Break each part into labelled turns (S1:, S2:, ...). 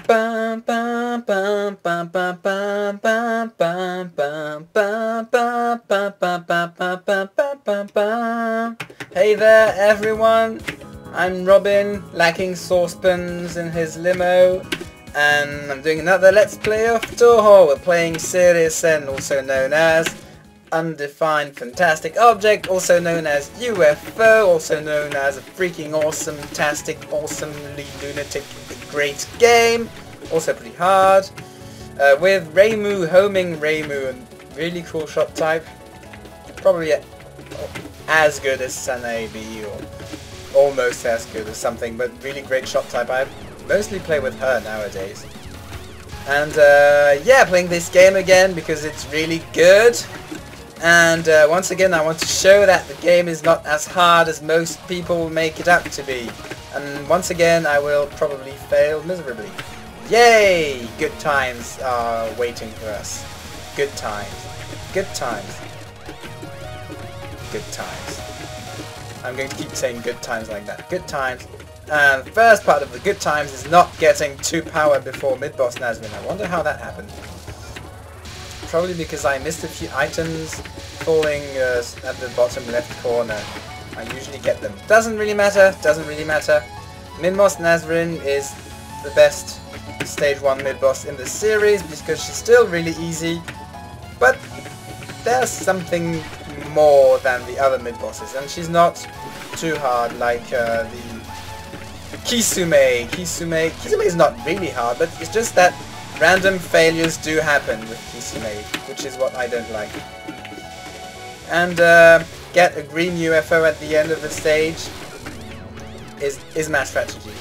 S1: Bum, bum, bum, bum, bum, bum, bum, bum, bum, bum, bum, bum, bum, bum, bum, bum, bum, bum. Hey there everyone, I'm Robin, lacking saucepans in his limo, and I'm doing another Let's Play of Toho. We're playing Series N, also known as Undefined Fantastic Object, also known as UFO, also known as a freaking awesome, tastic, awesomely lunatic, great game, also pretty hard, with Reimu, homing Reimu, and really cool shot type, probably as good as Sanaebi, or almost as good as something, but really great shot type. I mostly play with her nowadays. And yeah, playing this game again because it's really good. And once again I want to show that the game is not as hard as most people make it out to be. And once again I will probably fail miserably. Yay! Good times are waiting for us. Good times. Good times. Good times. I'm going to keep saying good times like that. Good times. And the first part of the good times is not getting 2 power before mid-boss Nazrin. I wonder how that happened. Probably because I missed a few items falling at the bottom left corner. I usually get them. Doesn't really matter. Doesn't really matter. Mid-boss Nazrin is the best stage 1 mid-boss in the series because she's still really easy. But there's something more than the other mid-bosses, and she's not too hard like the Kisume. Kisume is not really hard, but it's just that random failures do happen with Kisume, which is what I don't like. And get a green UFO at the end of the stage is my strategy.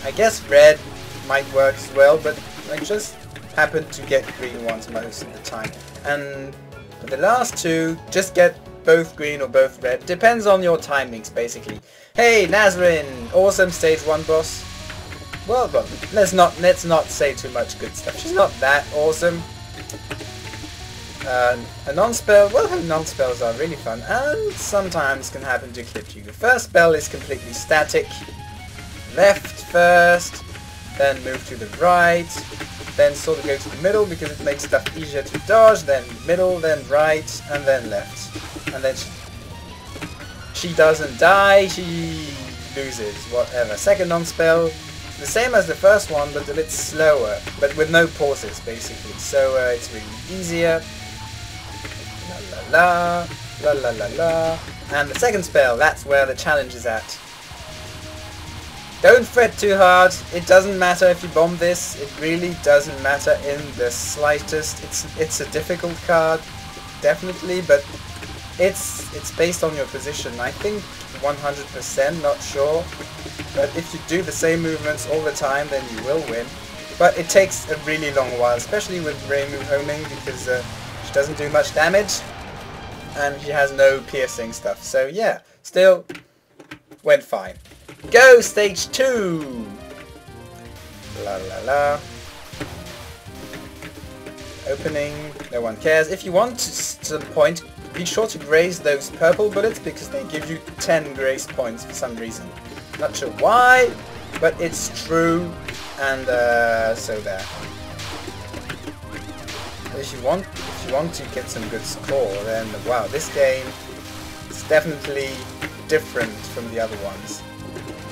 S1: I guess red might work as well, but I just happen to get green ones most of the time. And for the last 2, just get both green or both red. Depends on your timings, basically. Hey, Nazrin! Awesome stage 1 boss. Well, let's not say too much good stuff. She's not that awesome. A non-spell, well, her non-spells are really fun and sometimes can happen to clip you. The first spell is completely static. Left first, then move to the right, then sort of go to the middle because it makes stuff easier to dodge, then middle, then right, and then left. And then she doesn't die, she loses, whatever. Second non-spell, the same as the first one, but a bit slower, but with no pauses, basically. So it's really easier. La la la, la la la la. And the second spell, that's where the challenge is at. Don't fret too hard, it doesn't matter if you bomb this, it really doesn't matter in the slightest. It's a difficult card, definitely, but it's based on your position. I think 100%, not sure, but if you do the same movements all the time then you will win. But it takes a really long while, especially with Reimu homing, because she doesn't do much damage and she has no piercing stuff. So yeah, still went fine. Go stage 2! La la la. Opening, no one cares. If you want to the point, be sure to graze those purple bullets because they give you 10 grace points for some reason. Not sure why, but it's true, and so there. If you want to get some good score, then wow, this game is definitely different from the other ones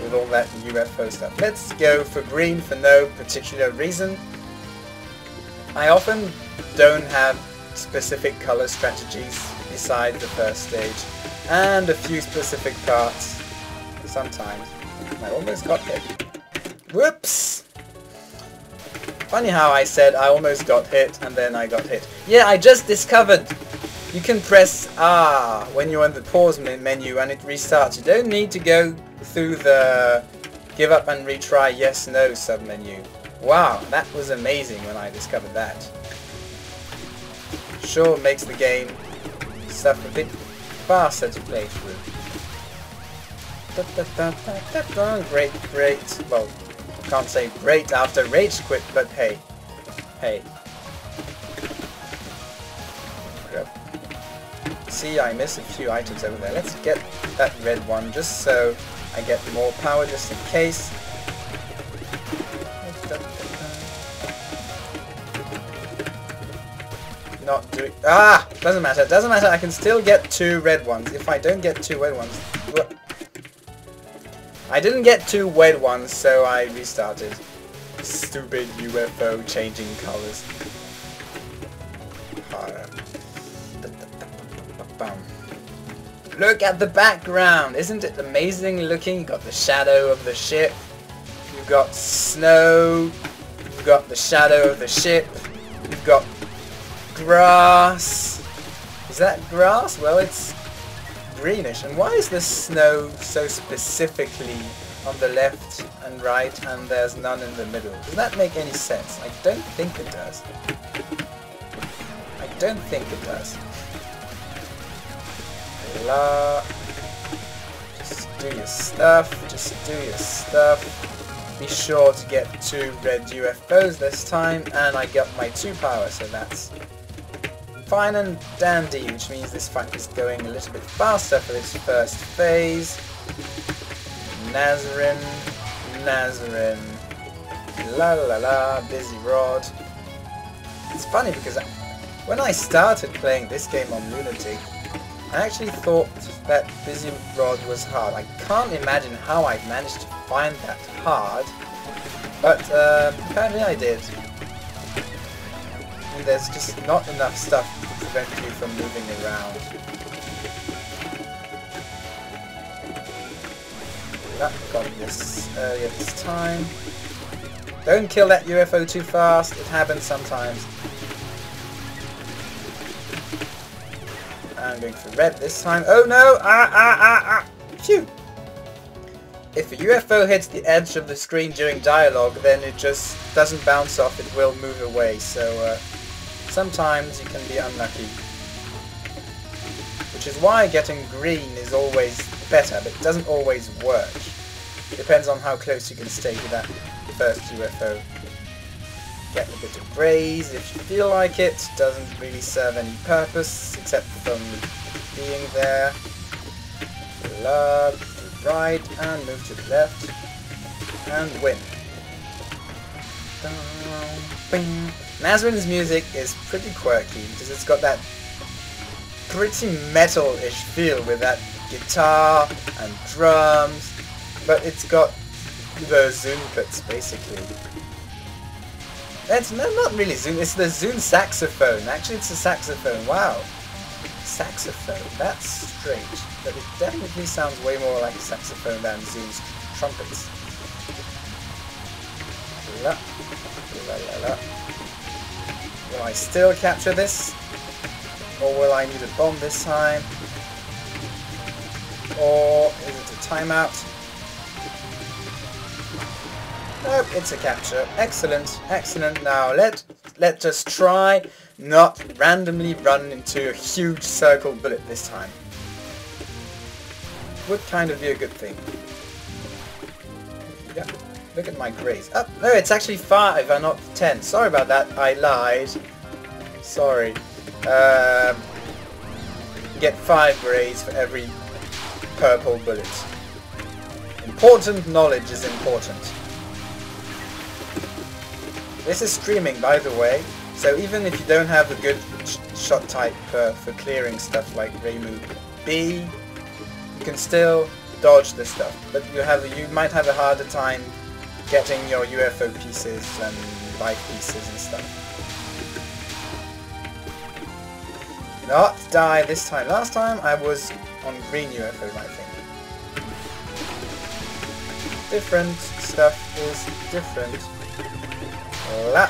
S1: with all that UFO stuff. Let's go for green for no particular reason. I often don't have specific color strategies besides the first stage, and a few specific parts sometimes. I almost got hit. Whoops! Funny how I said I almost got hit and then I got hit. Yeah, I just discovered you can press R when you're in the pause menu and it restarts. You don't need to go through the give up and retry yes no submenu. Wow, that was amazing when I discovered that. Sure makes the game stuff a bit faster to play through. Great. Well, can't say great after rage quit, but hey. See, I miss a few items over there. Let's get that red one just so I get more power just in case. not doing... Ah! Doesn't matter. Doesn't matter. I can still get 2 red ones. If I don't get 2 red ones... I didn't get 2 red ones, so I restarted. Stupid UFO changing colors. Look at the background! Isn't it amazing looking? You've got the shadow of the ship. You've got snow. You've got the shadow of the ship. You've got grass. Is that grass? Well, it's greenish. And why is the snow so specifically on the left and right and there's none in the middle? Does that make any sense? I don't think it does. I don't think it does. Just do your stuff. Just do your stuff. Be sure to get 2 red UFOs this time, and I got my 2 power, so that's fine and dandy, which means this fight is going a little bit faster for this first phase. Nazrin, Nazrin, la la la, Busy Rod. It's funny because when I started playing this game on Lunatic, I actually thought that Busy Rod was hard. I can't imagine how I managed to find that hard, but apparently I did. And there's just not enough stuff to prevent you from moving around. Got this earlier this time. Don't kill that UFO too fast, it happens sometimes. I'm going for red this time. Oh no! Phew! If a UFO hits the edge of the screen during dialogue, then it just doesn't bounce off, it will move away, so sometimes you can be unlucky. Which is why getting green is always better, but it doesn't always work. It depends on how close you can stay to that first UFO. Get a bit of graze if you feel like it. Doesn't really serve any purpose except from being there. Love to the right and move to the left and win. Nazrin's music is pretty quirky because it's got that pretty metal-ish feel with that guitar and drums, but it's got the Zune bits basically. It's not really Zune, it's the Zune saxophone. Actually, it's a saxophone. Wow. Saxophone. That's strange. But it definitely sounds way more like a saxophone than Zune's trumpets. La, la, la, la. Will I still capture this? Or will I need a bomb this time? Or is it a timeout? Nope, it's a capture. Excellent, excellent. Now let's just try not randomly run into a huge circle bullet this time. Would kind of be a good thing. Yeah, look at my graze. Oh, no, it's actually 5 and not 10. Sorry about that, I lied. Sorry. Get 5 graze for every purple bullet. Important knowledge is important. This is streaming, by the way, so even if you don't have a good shot type for clearing stuff like Reimu B, you can still dodge this stuff, but you might have a harder time getting your UFO pieces and life pieces and stuff. Not die this time. Last time I was on green UFO, I think. Different stuff is different. La.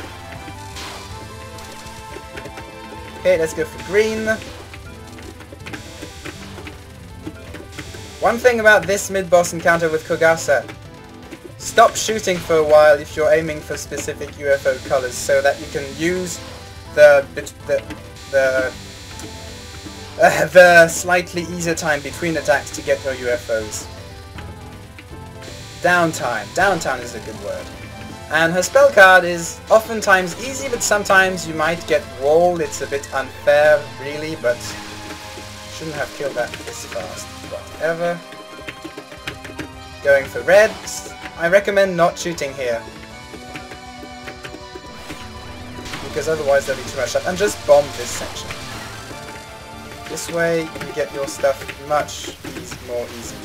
S1: Okay, let's go for green. One thing about this mid-boss encounter with Kogasa. Stop shooting for a while if you're aiming for specific UFO colors so that you can use the slightly easier time between attacks to get your UFOs. Downtime. Downtime is a good word. And her spell card is oftentimes easy, but sometimes you might get walled. It's a bit unfair, really, but shouldn't have killed that this fast. Whatever. Going for red. I recommend not shooting here. You because otherwise there'll be too much stuff, and just bomb this section. This way you get your stuff much more easy.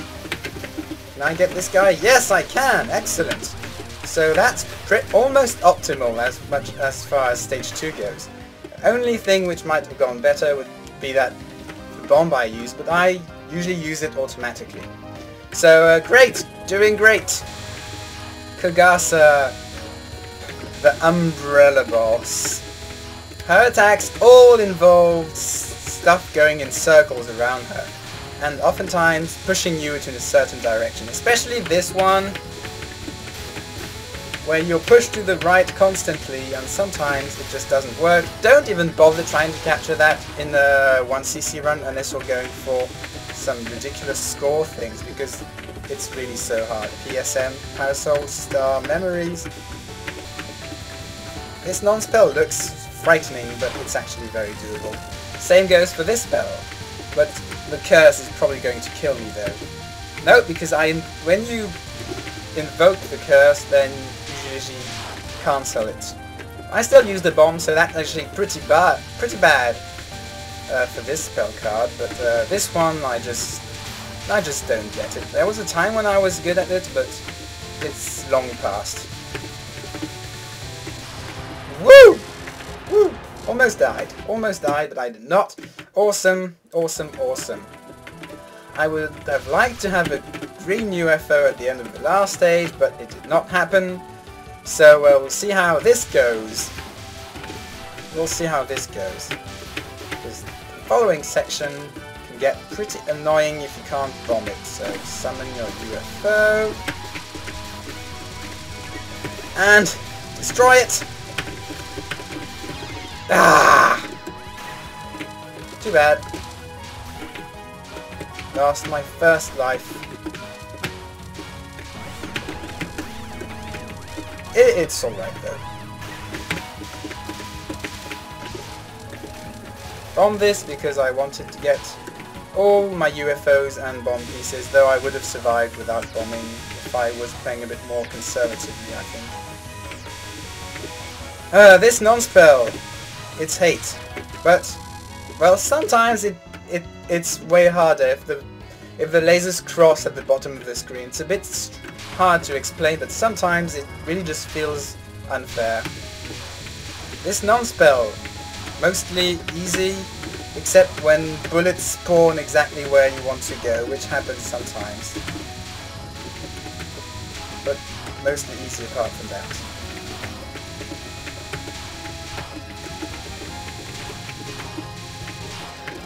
S1: Can I get this guy? Yes, I can! Excellent! So that's almost optimal as far as stage 2 goes. The only thing which might have gone better would be that bomb I used, but I usually use it automatically. So great! Doing great! Kogasa, the Umbrella Boss. Her attacks all involve stuff going in circles around her, and oftentimes pushing you into a certain direction, especially this one, where you're pushed to the right constantly and sometimes it just doesn't work. Don't even bother trying to capture that in the 1cc run unless you're going for some ridiculous score things, because it's really so hard. PSM, Household Star, Memories. This non-spell looks frightening, but it's actually very doable. Same goes for this spell, but the curse is probably going to kill me though. No, because when you invoke the curse, then you usually cancel it. I still use the bomb, so that's actually pretty bad for this spell card. But this one, I just don't get it. There was a time when I was good at it, but it's long past. Woo! Woo! Almost died, but I did not. Awesome, awesome, awesome. I would have liked to have a green UFO at the end of the last stage, but it did not happen. So we'll see how this goes. Because the following section can get pretty annoying if you can't bomb it. So summon your UFO. And destroy it! Ah! Too bad. Lost my first life. It's alright though. Bomb this because I wanted to get all my UFOs and bomb pieces, though I would have survived without bombing if I was playing a bit more conservatively, I think. This non-spell. It's hate, but well, sometimes it's way harder if the lasers cross at the bottom of the screen. It's a bit hard to explain, but sometimes it really just feels unfair. This non-spell, mostly easy, except when bullets spawn exactly where you want to go, which happens sometimes, but mostly easy apart from that.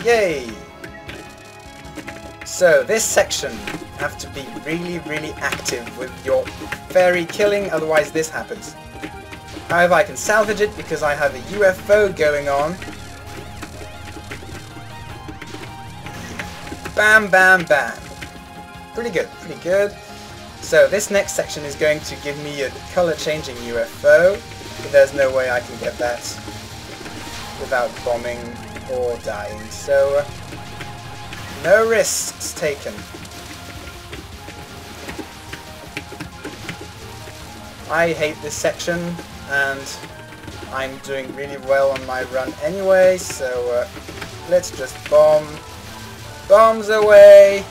S1: Yay! So this section have to be really, really active with your fairy killing, otherwise this happens. However, I can salvage it because I have a UFO going on. Bam, bam, bam. Pretty good, pretty good. So this next section is going to give me a color changing UFO, but there's no way I can get that without bombing or dying, so no risks taken. I hate this section, and I'm doing really well on my run anyway, so let's just bomb. Bombs away!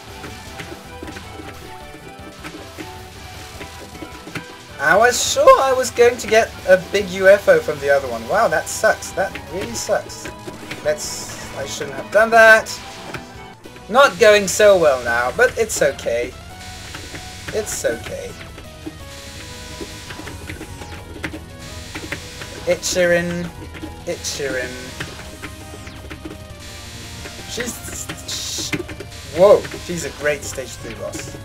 S1: I was sure I was going to get a big UFO from the other one. Wow, that sucks. That really sucks. I shouldn't have done that. Not going so well now, but it's okay. It's okay. Ichirin. Whoa, she's a great stage 3 boss.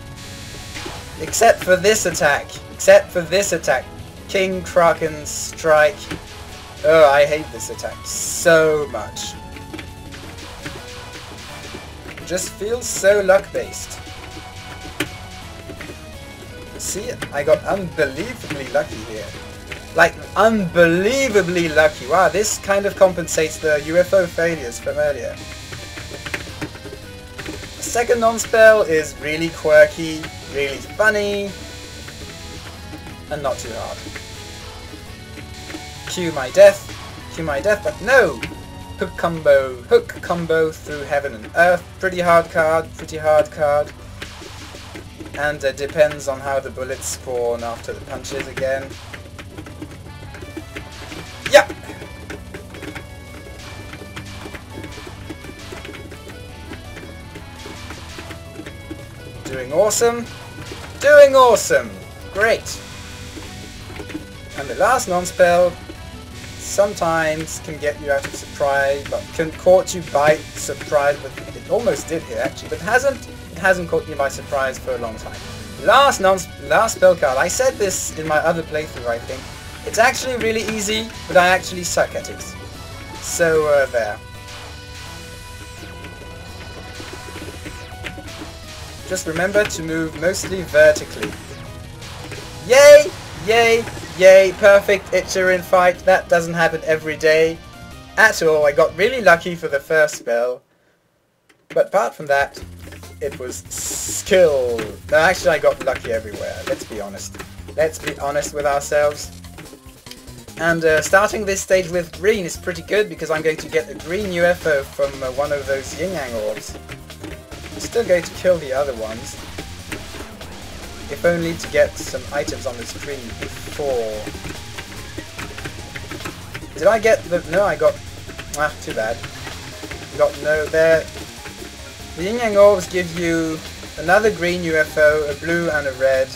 S1: Except for this attack. King Kraken Strike. Oh, I hate this attack so much. It just feels so luck-based. See, I got unbelievably lucky here. Like, unbelievably lucky. Wow, this kind of compensates the UFO failures from earlier. The second non-spell is really quirky, really funny, and not too hard. Cue my death. you my death, but no! Hook combo through heaven and earth. Pretty hard card, And it depends on how the bullets spawn after the punches again. Yeah! Doing awesome. Doing awesome! Great! And the last non-spell sometimes can get you out of surprise, but can caught you by surprise, but it almost did here actually, but it hasn't caught you by surprise for a long time. Last spell card, I said this in my other playthrough I think, it's actually really easy, but I actually suck at it. So there. Just remember to move mostly vertically. Yay! Yay! Yay! Perfect Ichirin fight. That doesn't happen every day at all. I got really lucky for the first spell. But apart from that, it was skill. No, actually I got lucky everywhere. Let's be honest. Let's be honest with ourselves. And starting this stage with green is pretty good because I'm going to get a green UFO from one of those yin-yang orbs. I'm still going to kill the other ones. If only to get some items on the screen before. Did I get the... No, I got... Ah, too bad. Got no there. The yin-yang orbs give you another green UFO, a blue and a red,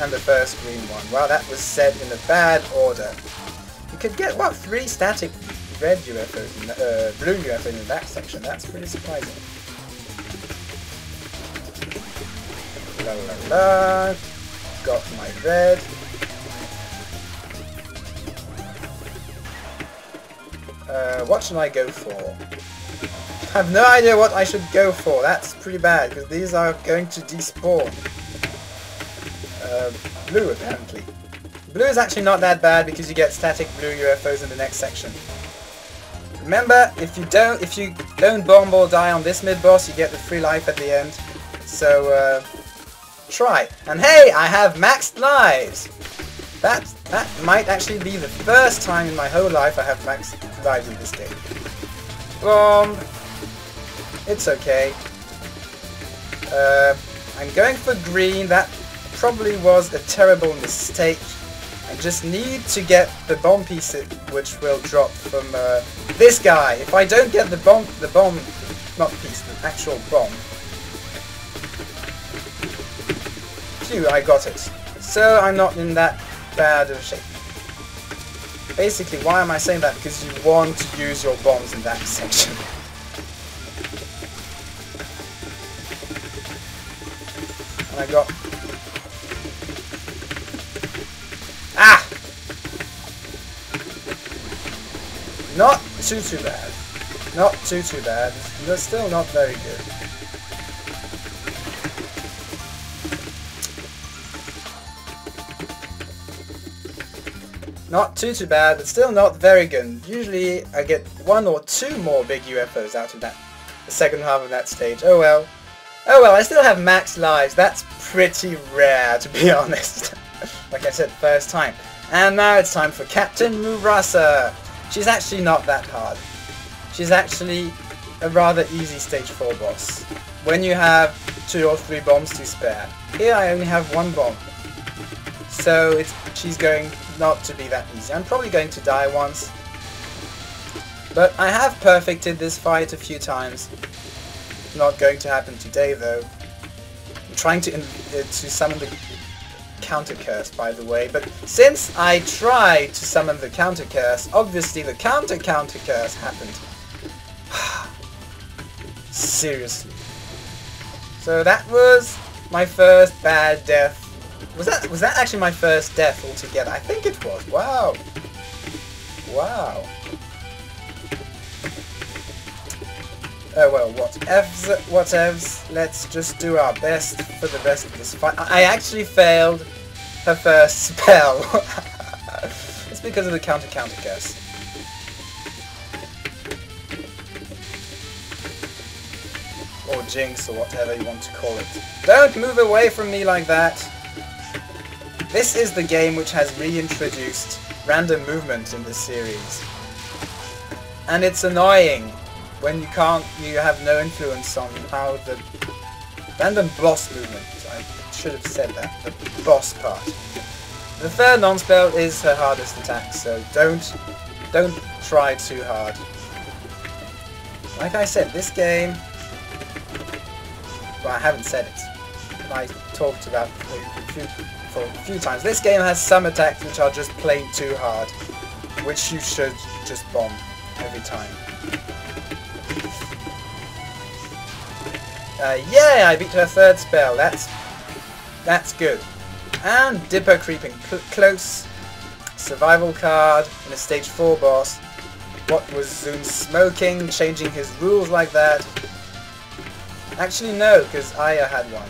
S1: and the first green one. Wow, that was set in a bad order. You could get, what, 3 static red UFOs, blue UFOs in that section. That's pretty surprising. La la la. Got my red. What should I go for? I have no idea what I should go for. That's pretty bad because these are going to despawn. Blue apparently. Blue is actually not that bad because you get static blue UFOs in the next section. Remember, if you don't bomb or die on this mid boss, you get the free life at the end. So try. And hey, I have maxed lives. That might actually be the first time in my whole life I have maxed lives in this game. Bomb. It's okay. I'm going for green. That probably was a terrible mistake. I just need to get the bomb piece which will drop from this guy. If I don't get the bomb, not piece, the actual bomb. Phew, I got it. So I'm not in that bad of shape. Basically, why am I saying that? Because you want to use your bombs in that section. And I got... Ah! Not too bad. Not too bad. But still not very good. Not too bad, but still not very good. Usually I get 1 or 2 more big UFOs out of that, the second half of that stage. Oh well. Oh well, I still have max lives. That's pretty rare, to be honest. Like I said, first time. And now it's time for Captain Murasa. She's actually not that hard. She's actually a rather easy stage 4 boss. When you have 2 or 3 bombs to spare. Here I only have 1 bomb. So she's going not to be that easy. I'm probably going to die once. But I have perfected this fight a few times. Not going to happen today though. I'm trying to summon the counter curse, by the way, but since I tried to summon the counter curse, obviously the counter curse happened. Seriously. So that was my first bad death. Was that actually my first death altogether? I think it was. Wow. Wow. Oh well, whatevs. Let's just do our best for the rest of this fight. I actually failed her first spell. It's because of the counter curse. Or jinx, or whatever you want to call it. Don't move away from me like that. This is the game which has reintroduced random movement in this series. and it's annoying when you have no influence on how the random boss movement. I should have said that, the boss part. The third non-spell is her hardest attack, so don't try too hard. Like I said, this game, well, I haven't said it. I talked about it for a few times. This game has some attacks which are just plain too hard, which you should just bomb every time. Yeah, I beat her third spell. That's good. And Dipper creeping close. Survival card in a stage 4 boss. What was Zoom smoking? Changing his rules like that? Actually no, because Aya had one.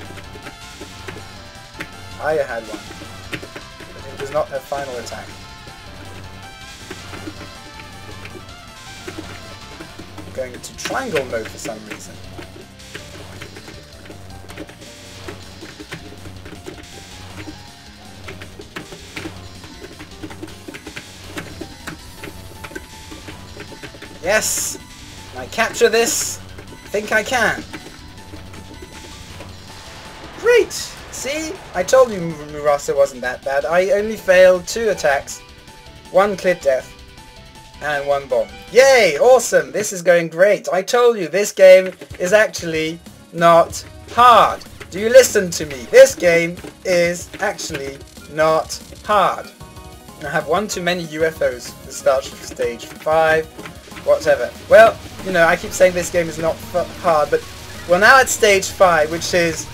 S1: Aya had one. But it was not her final attack. I'm going into triangle mode for some reason. Yes! Can I capture this? I think I can. Great! See? I told you Murasa wasn't that bad. I only failed 2 attacks, 1 crit death, and 1 bomb. Yay! Awesome! This is going great. I told you this game is actually not hard. Do you listen to me? This game is actually not hard. I have one too many UFOs for start of stage 5. Whatever. Well, you know, I keep saying this game is not hard, but we're now at stage 5, which is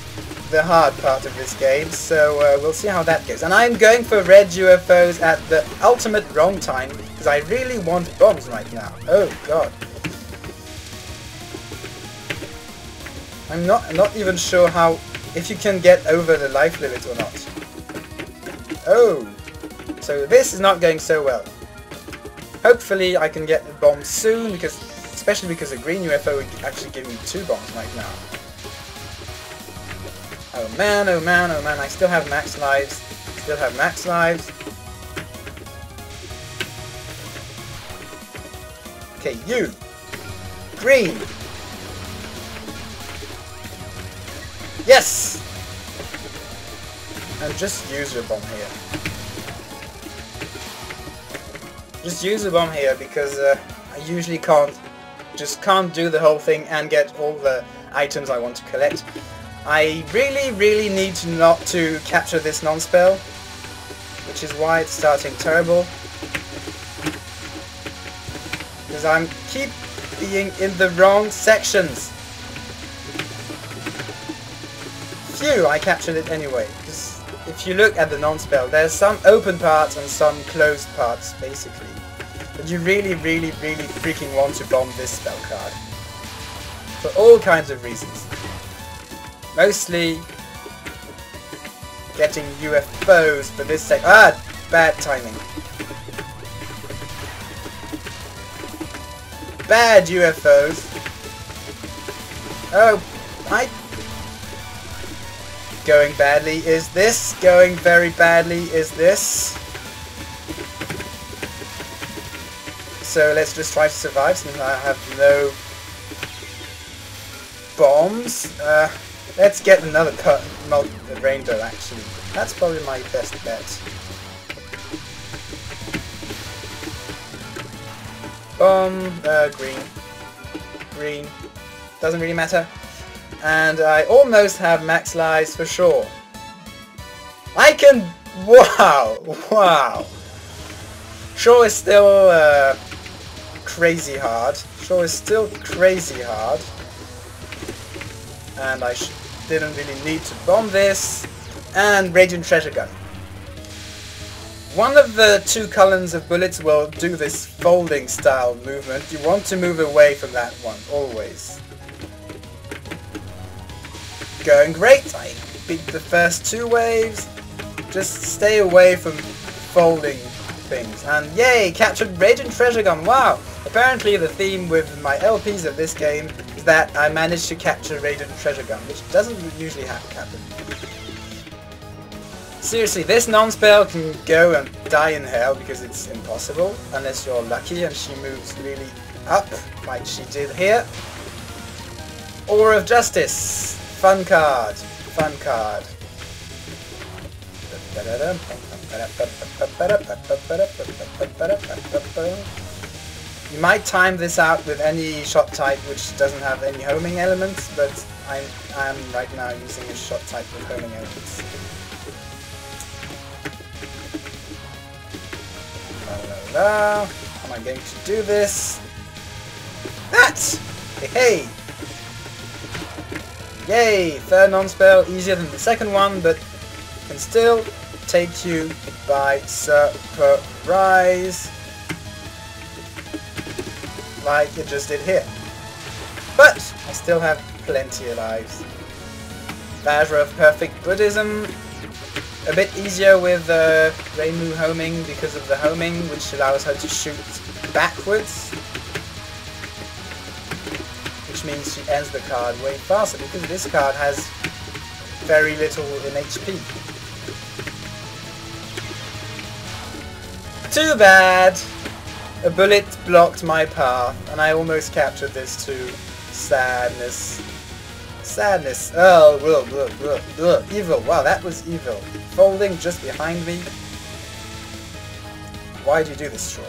S1: the hard part of this game, so we'll see how that goes. And I'm going for red UFOs at the ultimate wrong time, because I really want bombs right now. Oh god. I'm not even sure if you can get over the life limit or not. Oh, so this is not going so well. Hopefully I can get the bomb soon, especially because a green UFO would actually give me 2 bombs right now. Oh man, oh man, oh man, I still have max lives. Still have max lives. Okay, you! Green! Yes! And just use your bomb here. Just use the bomb here because I usually can't do the whole thing and get all the items I want to collect. I really need not to capture this non-spell, which is why it's starting terrible. Because I keep being in the wrong sections. Phew, I captured it anyway. Because if you look at the non-spell, there's some open parts and some closed parts, basically. But you really freaking want to bomb this spell card. For all kinds of reasons. Mostly getting UFOs for this sec. Ah! Bad timing. Bad UFOs. Oh, going badly is this. Going very badly is this. So let's just try to survive since I have no bombs. Let's get another rainbow actually. That's probably my best bet. Bomb, green. Green. Doesn't really matter. And I almost have max lives for sure. I can... Wow! Wow! Sure is still crazy hard. Sure is still crazy hard. And I didn't really need to bomb this. And Radiant Treasure Gun. One of the 2 columns of bullets will do this folding style movement. You want to move away from that one, always. Going great. I beat the first 2 waves. Just stay away from folding things. And yay, captured Radiant Treasure Gun. Wow. Apparently the theme with my LPs of this game is that I managed to capture Radiant Treasure Gun, which doesn't usually happen. Seriously, this non-spell can go and die in hell because it's impossible, unless you're lucky and she moves really up, like she did here. Aura of Justice! Fun card. Fun card. You might time this out with any shot type which doesn't have any homing elements, but I'm right now using a shot type with homing elements. How am I going to do this? That! Hey! Yay! Third non-spell, easier than the second one, but can still take you by surprise. Like it just did here. But I still have plenty of lives. Vajra of Perfect Buddhism. A bit easier with Reimu homing because of the homing, which allows her to shoot backwards. Which means she ends the card way faster, because this card has very little in HP. Too bad! A bullet blocked my path, and I almost captured this too. Sadness. Sadness. Oh, evil. Wow, that was evil. Folding just behind me. Why do you do this, Shaw?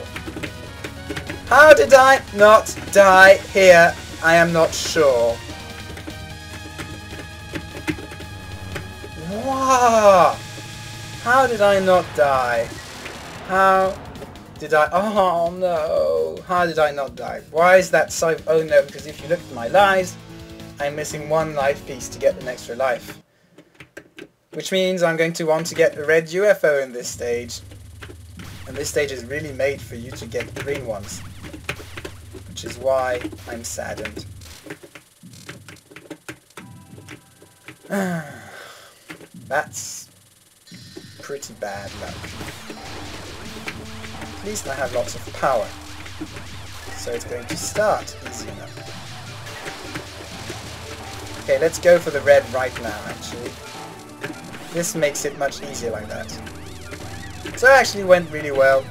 S1: How did I not die here? I am not sure. Wow! How did I not die? How did I... Oh no! How did I not die? Why is that so... Oh no, because if you look at my lives, I'm missing one life piece to get an extra life. Which means I'm going to want to get a red UFO in this stage. And this stage is really made for you to get green ones. Which is why I'm saddened. That's pretty bad luck. At least I have lots of power. So it's going to start easy enough. Okay, let's go for the red right now, actually. This makes it much easier like that. So it actually went really well.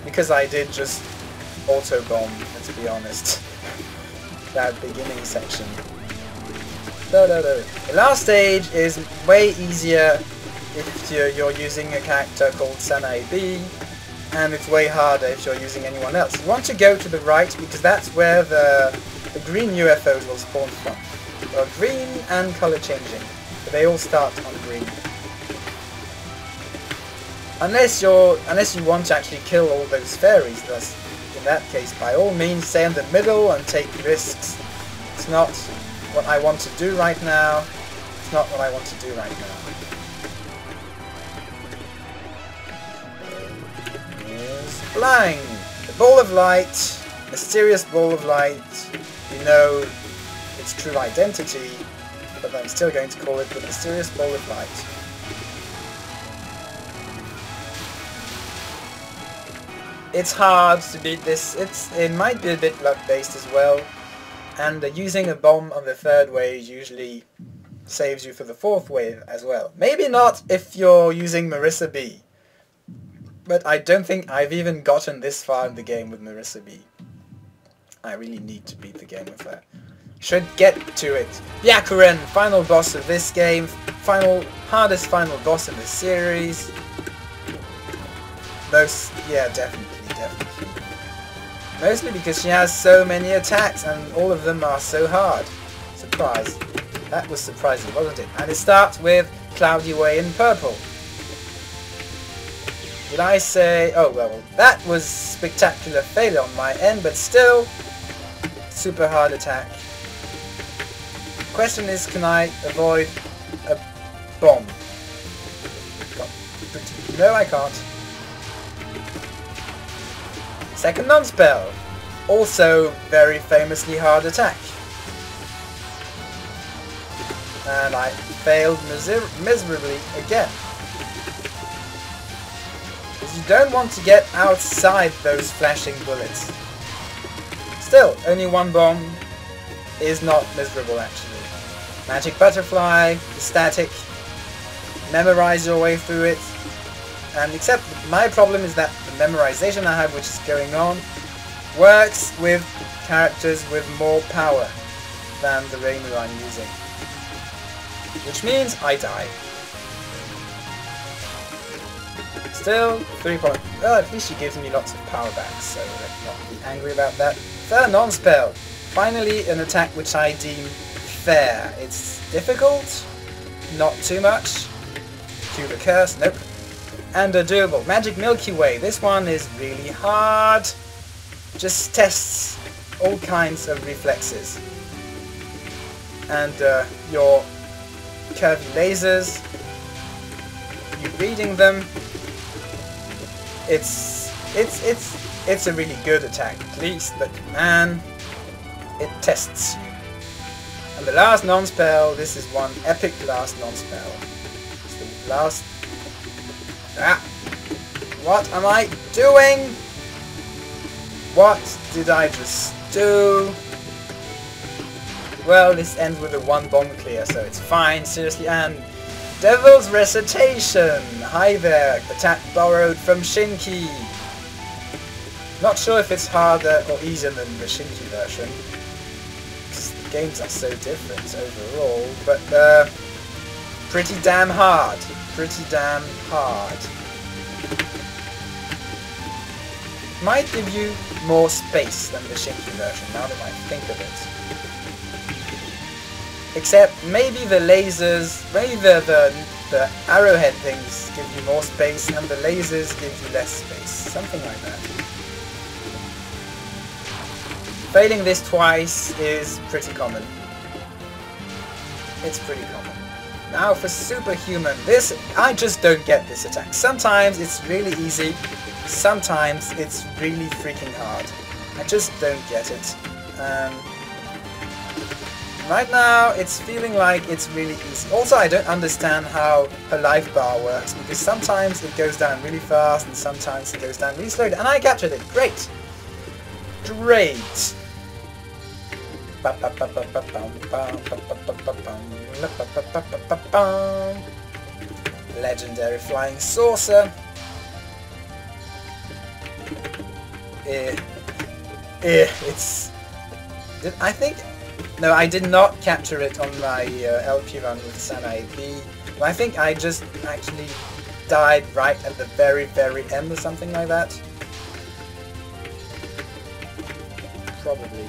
S1: Because I did just auto-bomb, let's be honest. That beginning section. The last stage is way easier if you're using a character called Sanae B, and it's way harder if you're using anyone else. You want to go to the right because that's where the green UFOs will spawn from. Well, green and color changing, but they all start on green. Unless you want to actually kill all those fairies, thus in that case by all means stay in the middle and take risks. It's not what I want to do right now. It's not what I want to do right now. Here's flying! The ball of light, mysterious ball of light. You know its true identity, but I'm still going to call it the mysterious ball of light. It's hard to beat this. It might be a bit luck based as well, and using a bomb on the third wave usually saves you for the fourth wave as well. Maybe not if you're using Murasa B, but I don't think I've even gotten this far in the game with Murasa B. I really need to beat the game with her. Should get to it. Byakuren, final boss of this game, hardest final boss in the series. Yeah, definitely. Mostly because she has so many attacks and all of them are so hard. Surprise. That was surprising, wasn't it? And it starts with Cloudy Way in purple. Did I say... Oh, well, that was spectacular failure on my end, but still, super hard attack. Question is, can I avoid a bomb? No, I can't. Second non-spell. Also very famously hard attack. And I failed miserably again. Because you don't want to get outside those flashing bullets. Still, only one bomb is not miserable actually. Magic Butterfly, static. memorize your way through it. And except my problem is that the memorization I have, which is going on, works with characters with more power than the Reimu I'm using. Which means I die. Still, 3 points. Well, at least she gives me lots of power backs, so let's not be angry about that. Third non-spell. Finally, an attack which I deem fair. It's difficult, not too much. Cue the curse, nope. And a doable. Magic Milky Way. This one is really hard. Just tests all kinds of reflexes. And your curvy lasers, you reading them. It's a really good attack at least, but man, it tests you. And the last non-spell, this is one epic last non-spell. It's the last... Ah! What am I doing? What did I just do? Well, this ends with a 1 bomb clear, so it's fine, seriously, and... Devil's Recitation! Hi there, attack borrowed from Shinki. Not sure if it's harder or easier than the Shinki version, because the games are so different overall, but pretty damn hard. Pretty damn hard. Might give you more space than the Shinki version, now that I think of it. Except maybe the lasers, maybe the arrowhead things give you more space and the lasers give you less space. Something like that. Failing this twice is pretty common. It's pretty common. Now for Superhuman. This, I just don't get this attack. Sometimes it's really easy, sometimes it's really freaking hard. I just don't get it. Right now, it's feeling like it's really easy. Also, I don't understand how her life bar works, because sometimes it goes down really fast, and sometimes it goes down really slowly. And I captured it! Great! Great! Legendary Flying Saucer. It's... I think... No, I did not capture it on my LP run with Sanae B. I think I just actually died right at the very, very end or something like that. Probably.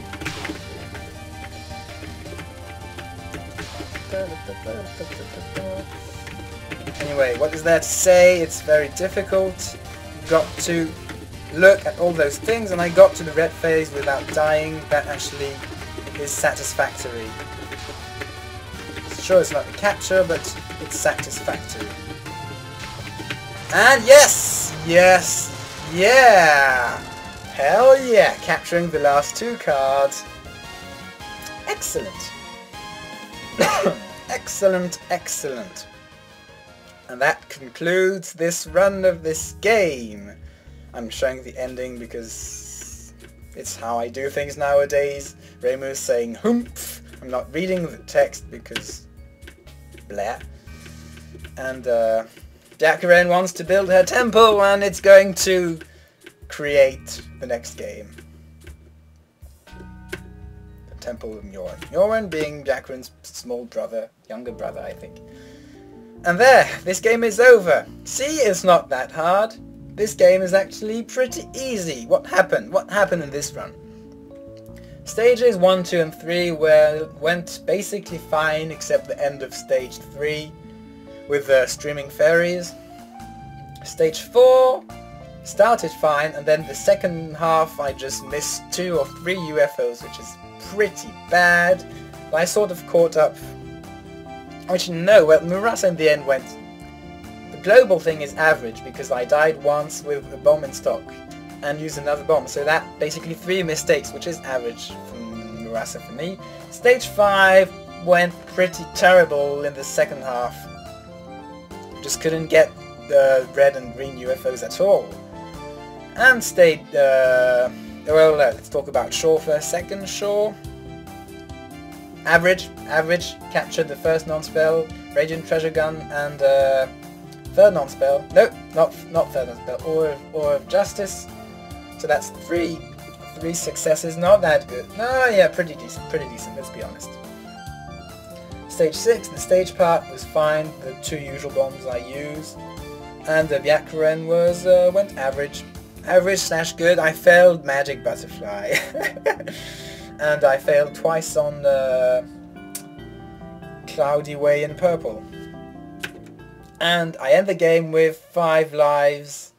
S1: Anyway, what is there to say? It's very difficult. Got to look at all those things, and I got to the red phase without dying. That actually is satisfactory. Sure, it's not a capture, but it's satisfactory. And yes! Yes! Yeah! Hell yeah! Capturing the last 2 cards. Excellent! Excellent, excellent. And that concludes this run of this game. I'm showing the ending because it's how I do things nowadays. Reimu is saying humph. I'm not reading the text because blah. And Byakuren wants to build her temple, and it's going to create the next game. The Temple of Myoren. Myoren being Byakuren's small brother, younger brother, I think. And there, this game is over. See, it's not that hard. This game is actually pretty easy. What happened? What happened in this run? Stages 1, 2 and 3 went basically fine, except the end of stage 3 with the streaming fairies. Stage 4 started fine, and then the second half I just missed 2 or 3 UFOs, which is pretty bad. But I sort of caught up. Actually no, well, Murasa in the end went... The global thing is average, because I died once with a bomb in stock and used another bomb, so that basically 3 mistakes, which is average from Murasa for me. Stage 5 went pretty terrible in the second half. Just couldn't get the red and green UFOs at all. And stayed, well, let's talk about Shou for a second. Shou, average, captured the first non-spell, Radiant Treasure Gun, and third non-spell. Nope, not third non-spell. Or of Justice. So that's three successes. Not that good. No, yeah, pretty decent. Let's be honest. Stage 6, the stage part was fine. The 2 usual bombs I used, and the Byakuren went average. Average/good. I failed Magic Butterfly. And I failed twice on Cloudy Way in purple. And I end the game with 5 lives.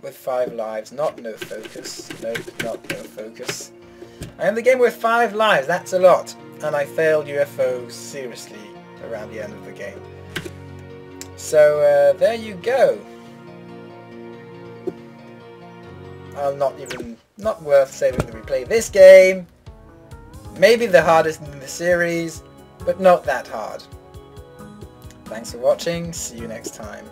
S1: Not no focus. Nope, not no focus. I end the game with 5 lives. That's a lot. And I failed UFO seriously around the end of the game. So there you go. Not worth saving to replay this game. Maybe the hardest in the series, but not that hard. Thanks for watching, see you next time.